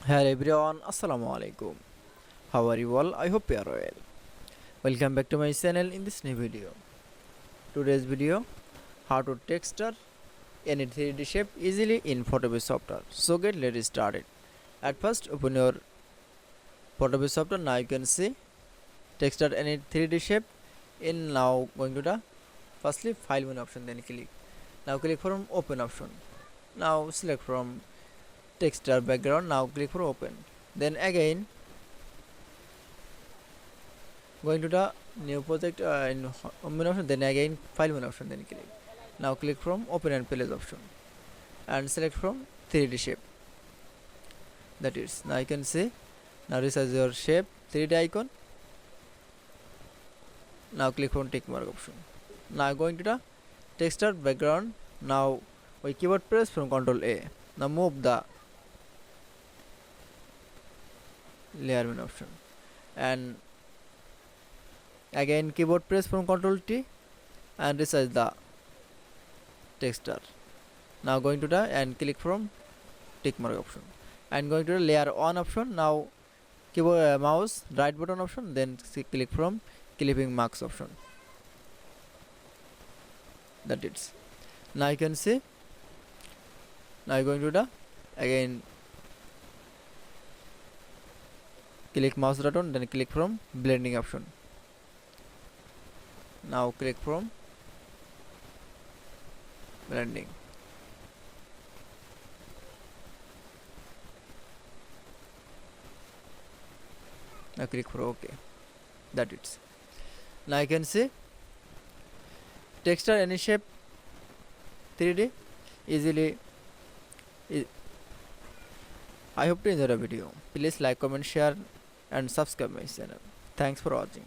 Hello everyone, Assalamu alaikum. How are you all? I hope you are well. Welcome back to my channel in this new video. Today's video, how to texture any 3D shape easily in Photopea software. So let's start it. At first, open your Photopea software. Now you can see texture any 3D shape. In now going to the firstly file menu option. Then click. Now click from open option. Now select from texture background. Now click for open. Then again going to the new project in home menu option, then again file menu option, then click. Now click from open and place option and select from 3D shape. That is, now you can see now this is your shape 3D icon. Now click from tick mark option. Now going to the texture background. Now we keyboard press from Ctrl A. Now move the layer menu option and again keyboard press from Ctrl T and resize the texture. Now going to the and click from tick mark option and going to the layer 1 option. Now keyboard mouse right button option, then click from clipping marks option. That is, now you can see now going to the again click mouse button, then click from blending option. Now click from blending. Now click for OK. That it's. Now you can see texture any shape 3D easily. I hope to enjoy the video. Please like, comment, share and subscribe my channel. Thanks for watching.